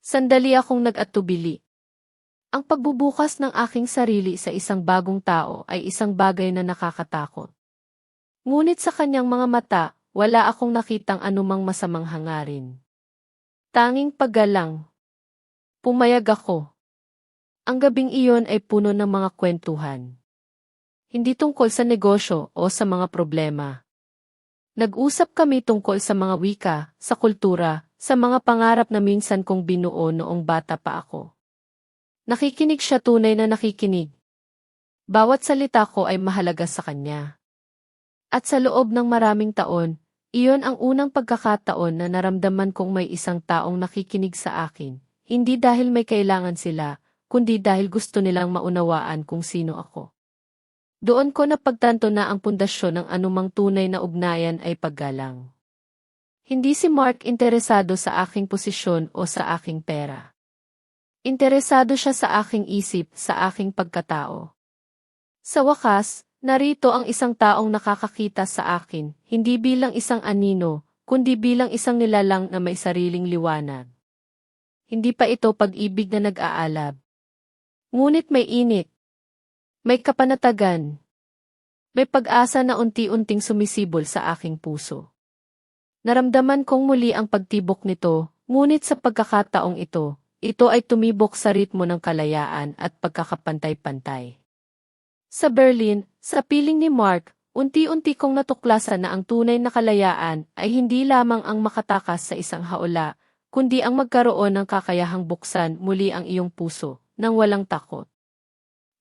Sandali akong nag-atubili. Ang pagbubukas ng aking sarili sa isang bagong tao ay isang bagay na nakakatakot. Ngunit sa kanyang mga mata, wala akong nakitang anumang masamang hangarin. Tanging paggalang. Pumayag ako. Ang gabing iyon ay puno ng mga kwentuhan. Hindi tungkol sa negosyo o sa mga problema. Nag-usap kami tungkol sa mga wika, sa kultura, sa mga pangarap na minsan kong binuo noong bata pa ako. Nakikinig siya, tunay na nakikinig. Bawat salita ko ay mahalaga sa kanya. At sa loob ng maraming taon, iyon ang unang pagkakataon na naramdaman kong may isang taong nakikinig sa akin, hindi dahil may kailangan sila, kundi dahil gusto nilang maunawaan kung sino ako. Doon ko napagtanto na ang pundasyon ng anumang tunay na ugnayan ay paggalang. Hindi si Mark interesado sa aking posisyon o sa aking pera. Interesado siya sa aking isip, sa aking pagkatao. Sa wakas, narito ang isang taong nakakakita sa akin, hindi bilang isang anino, kundi bilang isang nilalang na may sariling liwanag. Hindi pa ito pag-ibig na nag-aalab. Ngunit may init. May kapanatagan. May pag-asa na unti-unting sumisibol sa aking puso. Naramdaman kong muli ang pagtibok nito, ngunit sa pagkakataong ito ay tumibok sa ritmo ng kalayaan at pagkakapantay-pantay. Sa Berlin, sa piling ni Mark, unti-unti kong natuklasan na ang tunay na kalayaan ay hindi lamang ang makatakas sa isang haula, kundi ang magkaroon ng kakayahang buksan muli ang iyong puso, nang walang takot.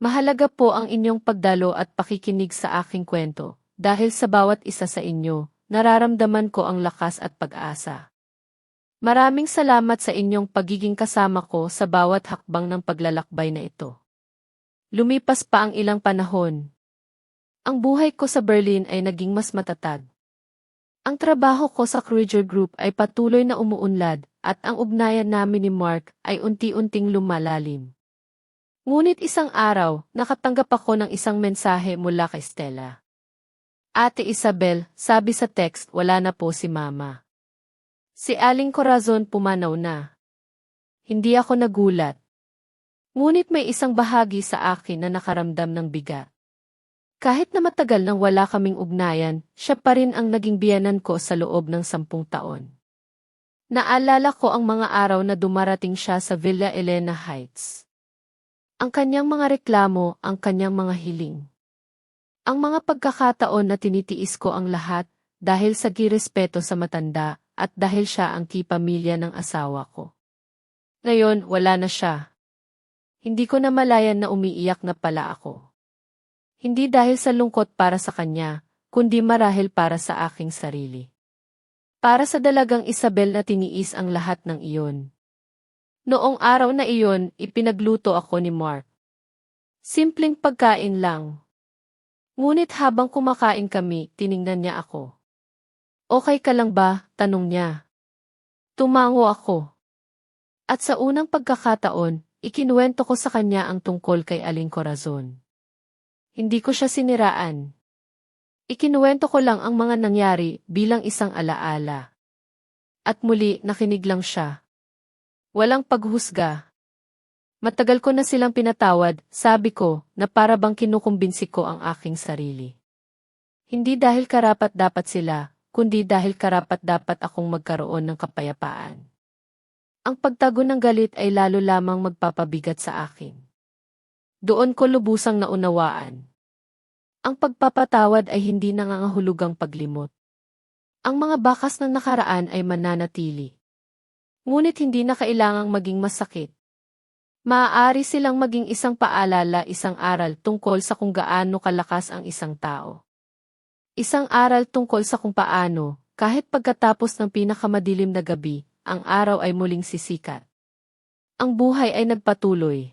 Mahalaga po ang inyong pagdalo at pakikinig sa aking kwento, dahil sa bawat isa sa inyo, nararamdaman ko ang lakas at pag-asa. Maraming salamat sa inyong pagiging kasama ko sa bawat hakbang ng paglalakbay na ito. Lumipas pa ang ilang panahon. Ang buhay ko sa Berlin ay naging mas matatag. Ang trabaho ko sa Kreuger Group ay patuloy na umuunlad, at ang ugnayan namin ni Mark ay unti-unting lumalalim. Ngunit isang araw, nakatanggap ako ng isang mensahe mula kay Stella. Ate Isabel, sabi sa text, wala na po si Mama. Si Aling Corazon pumanaw na. Hindi ako nagulat. Ngunit may isang bahagi sa akin na nakaramdam ng bigat. Kahit na matagal nang wala kaming ugnayan, siya pa rin ang naging biyenan ko sa loob ng 10 taon. Naalala ko ang mga araw na dumarating siya sa Villa Elena Heights. Ang kanyang mga reklamo, ang kanyang mga hiling. Ang mga pagkakataon na tinitiis ko ang lahat dahil sa girespeto sa matanda at dahil siya ang kipamilya ng asawa ko. Ngayon, wala na siya. Hindi ko namalayan na umiiyak na pala ako. Hindi dahil sa lungkot para sa kanya, kundi marahil para sa aking sarili. Para sa dalagang Isabel na tiniis ang lahat ng iyon. Noong araw na iyon, ipinagluto ako ni Mark. Simpleng pagkain lang. Ngunit habang kumakain kami, tiningnan niya ako. Okay ka lang ba? Tanong niya. Tumango ako. At sa unang pagkakataon, ikinuwento ko sa kanya ang tungkol kay Aling Corazon. Hindi ko siya siniraan. Ikinuwento ko lang ang mga nangyari bilang isang alaala. At muli, nakinig lang siya. Walang paghusga. Matagal ko na silang pinatawad, sabi ko, na para bang kinukumbinsi ko ang aking sarili. Hindi dahil karapat-dapat sila, kundi dahil karapat-dapat akong magkaroon ng kapayapaan. Ang pagtago ng galit ay lalo lamang magpapabigat sa akin. Doon ko lubusang naunawaan. Ang pagpapatawad ay hindi nangangahulugang paglimot. Ang mga bakas ng nakaraan ay mananatili. Ngunit hindi na kailangang maging masakit. Maaari silang maging isang paalala, isang aral tungkol sa kung gaano kalakas ang isang tao. Isang aral tungkol sa kung paano, kahit pagkatapos ng pinakamadilim na gabi, ang araw ay muling sisikat. Ang buhay ay nagpatuloy.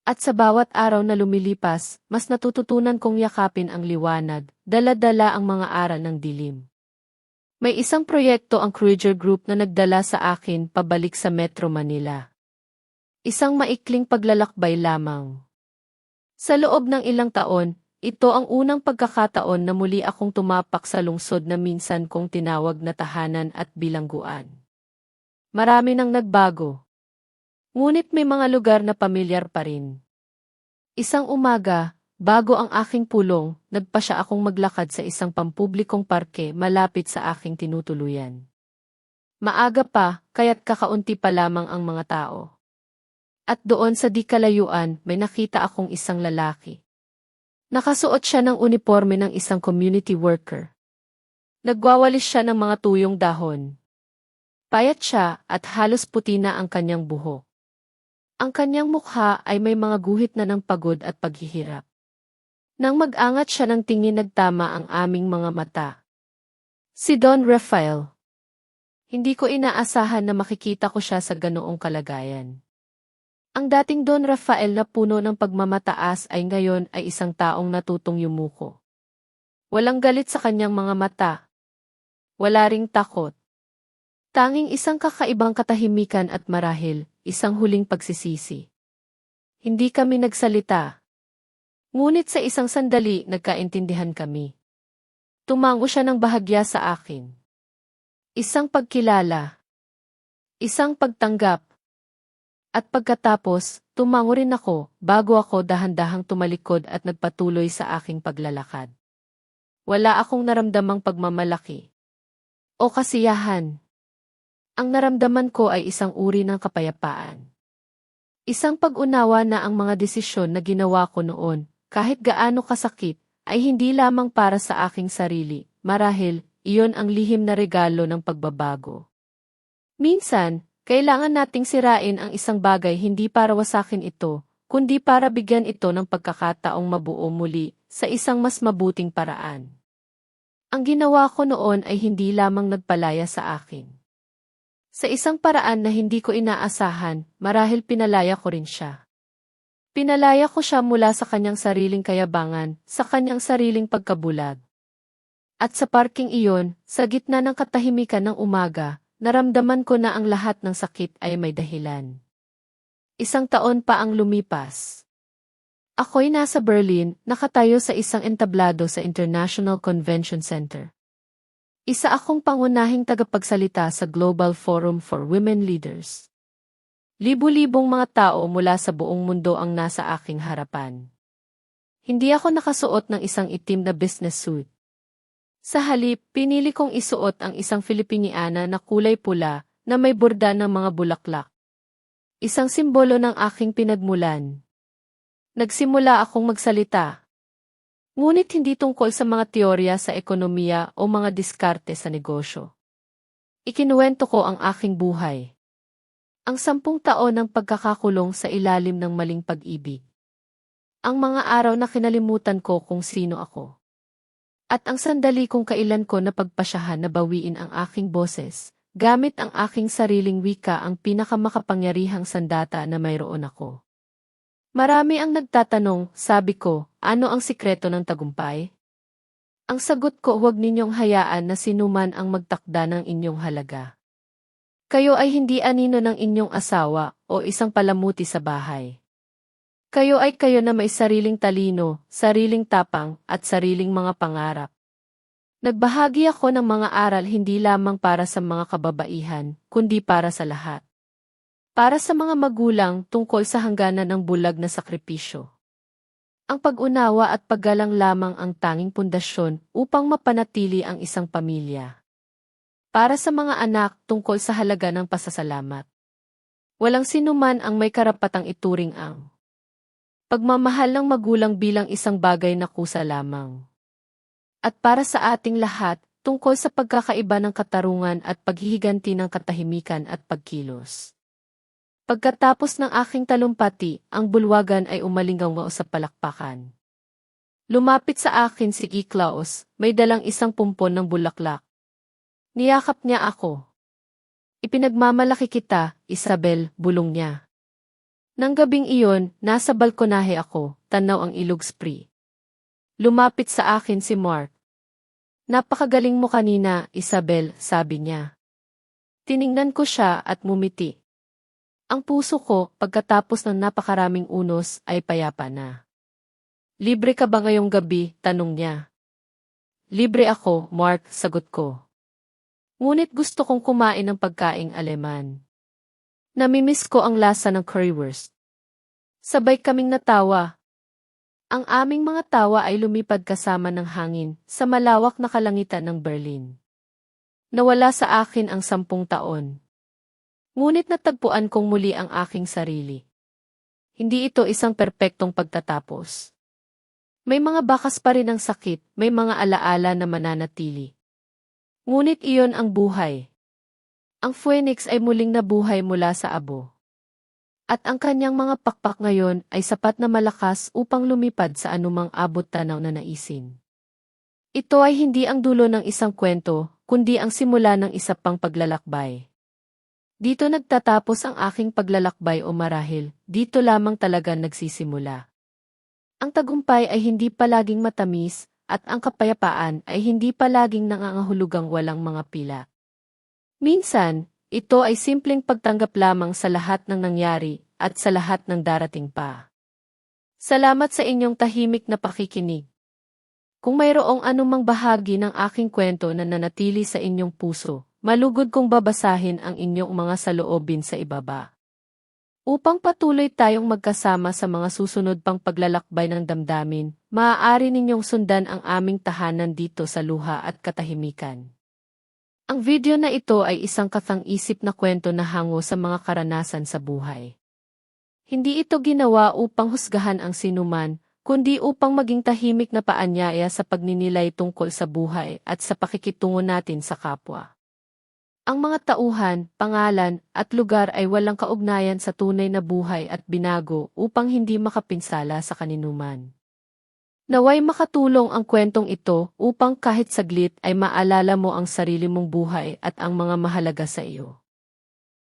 At sa bawat araw na lumilipas, mas natututunan kong yakapin ang liwanag, dala-dala ang mga aral ng dilim. May isang proyekto ang Kruger Group na nagdala sa akin pabalik sa Metro Manila. Isang maikling paglalakbay lamang. Sa loob ng ilang taon, ito ang unang pagkakataon na muli akong tumapak sa lungsod na minsan kong tinawag na tahanan at bilangguan. Marami nang nagbago. Ngunit may mga lugar na pamilyar pa rin. Isang umaga, bago ang aking pulong, nagpasya akong maglakad sa isang pampublikong parke malapit sa aking tinutuluyan. Maaga pa, kaya't kakaunti pa lamang ang mga tao. At doon sa di kalayuan, may nakita akong isang lalaki. Nakasuot siya ng uniforme ng isang community worker. Nagwawalis siya ng mga tuyong dahon. Payat siya at halos puti na ang kanyang buhok. Ang kanyang mukha ay may mga guhit na ng pagod at paghihirap. Nang mag-angat siya ng tingin nagtama ang aming mga mata. Si Don Rafael. Hindi ko inaasahan na makikita ko siya sa ganoong kalagayan. Ang dating Don Rafael na puno ng pagmamataas ay ngayon ay isang taong natutong yumuko. Walang galit sa kanyang mga mata. Wala ring takot. Tanging isang kakaibang katahimikan at marahil, isang huling pagsisisi. Hindi kami nagsalita. Ngunit sa isang sandali nagkaintindihan kami. Tumango siya ng bahagya sa akin. Isang pagkilala. Isang pagtanggap. At pagkatapos, tumango rin ako bago ako dahan-dahang tumalikod at nagpatuloy sa aking paglalakad. Wala akong naramdamang pagmamalaki o kasiyahan. Ang naramdaman ko ay isang uri ng kapayapaan. Isang pag-unawa na ang mga desisyon na ginawa ko noon, kahit gaano kasakit, ay hindi lamang para sa aking sarili, marahil, iyon ang lihim na regalo ng pagbabago. Minsan, kailangan nating sirain ang isang bagay hindi para wasakin ito, kundi para bigyan ito ng pagkakataong mabuo muli sa isang mas mabuting paraan. Ang ginawa ko noon ay hindi lamang nagpalaya sa akin. Sa isang paraan na hindi ko inaasahan, marahil pinalaya ko rin siya. Pinalaya ko siya mula sa kanyang sariling kayabangan, sa kanyang sariling pagkabulag. At sa parking iyon, sa gitna ng katahimikan ng umaga, naramdaman ko na ang lahat ng sakit ay may dahilan. Isang taon pa ang lumipas. Ako'y nasa Berlin, nakatayo sa isang entablado sa International Convention Center. Isa akong pangunahing tagapagsalita sa Global Forum for Women Leaders. Libu-libong mga tao mula sa buong mundo ang nasa aking harapan. Hindi ako nakasuot ng isang itim na business suit. Sa halip, pinili kong isuot ang isang Filipiniana na kulay pula na may borda ng mga bulaklak. Isang simbolo ng aking pinagmulan. Nagsimula akong magsalita. Ngunit hindi tungkol sa mga teorya sa ekonomiya o mga diskarte sa negosyo. Ikinuwento ko ang aking buhay. Ang 10 taon ng pagkakakulong sa ilalim ng maling pag-ibig. Ang mga araw na kinalimutan ko kung sino ako. At ang sandali kung kailan ko napagpasyahan na bawiin ang aking boses, gamit ang aking sariling wika ang pinakamakapangyarihang sandata na mayroon ako. Marami ang nagtatanong, sabi ko, ano ang sikreto ng tagumpay? Ang sagot ko, huwag ninyong hayaan na sinuman ang magtakda ng inyong halaga. Kayo ay hindi anino ng inyong asawa o isang palamuti sa bahay. Kayo ay kayo na may sariling talino, sariling tapang, at sariling mga pangarap. Nagbahagi ako ng mga aral hindi lamang para sa mga kababaihan, kundi para sa lahat. Para sa mga magulang tungkol sa hangganan ng bulag na sakripisyo. Ang pag-unawa at paggalang lamang ang tanging pundasyon upang mapanatili ang isang pamilya. Para sa mga anak tungkol sa halaga ng pasasalamat. Walang sinuman ang may karapatang ituring ang pagmamahal ng magulang bilang isang bagay na kusa lamang. At para sa ating lahat, tungkol sa pagkakaiba ng katarungan at paghihiganti ng katahimikan at pagkilos. Pagkatapos ng aking talumpati, ang bulwagan ay umalingaw sa palakpakan. Lumapit sa akin si Klaus, may dalang isang pumpon ng bulaklak. Niyakap niya ako. Ipinagmamalaki kita, Isabel, bulong niya. Nang gabing iyon, nasa balkonahe ako, tanaw ang ilog Spree. Lumapit sa akin si Mark. Napakagaling mo kanina, Isabel, sabi niya. Tiningnan ko siya at mumiti. Ang puso ko, pagkatapos ng napakaraming unos, ay payapa na. Libre ka ba ngayong gabi? Tanong niya. Libre ako, Mark, sagot ko. Ngunit gusto kong kumain ng pagkaing Aleman. Namimiss ko ang lasa ng currywurst. Sabay kaming natawa. Ang aming mga tawa ay lumipad kasama ng hangin sa malawak na kalangitan ng Berlin. Nawala sa akin ang 10 taon. Ngunit natagpuan kong muli ang aking sarili. Hindi ito isang perpektong pagtatapos. May mga bakas pa rin ang sakit, may mga alaala na mananatili. Ngunit iyon ang buhay. Ang phoenix ay muling nabuhay mula sa abo. At ang kanyang mga pakpak ngayon ay sapat na malakas upang lumipad sa anumang abot tanaw na naisin. Ito ay hindi ang dulo ng isang kwento, kundi ang simula ng isa pang paglalakbay. Dito nagtatapos ang aking paglalakbay o marahil, dito lamang talaga nagsisimula. Ang tagumpay ay hindi palaging matamis, at ang kapayapaan ay hindi palaging nangangahulugang walang mga pila. Minsan, ito ay simpleng pagtanggap lamang sa lahat ng nangyari at sa lahat ng darating pa. Salamat sa inyong tahimik na pakikinig. Kung mayroong anumang bahagi ng aking kwento na nanatili sa inyong puso, malugod kong babasahin ang inyong mga saloobin sa ibaba. Upang patuloy tayong magkasama sa mga susunod pang paglalakbay ng damdamin, maaari ninyong sundan ang aming tahanan dito sa Luha at Katahimikan. Ang video na ito ay isang kathang-isip na kwento na hango sa mga karanasan sa buhay. Hindi ito ginawa upang husgahan ang sinuman, kundi upang maging tahimik na paanyaya sa pagninilay tungkol sa buhay at sa pakikitungo natin sa kapwa. Ang mga tauhan, pangalan, at lugar ay walang kaugnayan sa tunay na buhay at binago upang hindi makapinsala sa kaninuman. Naway makatulong ang kwentong ito upang kahit saglit ay maalala mo ang sarili mong buhay at ang mga mahalaga sa iyo.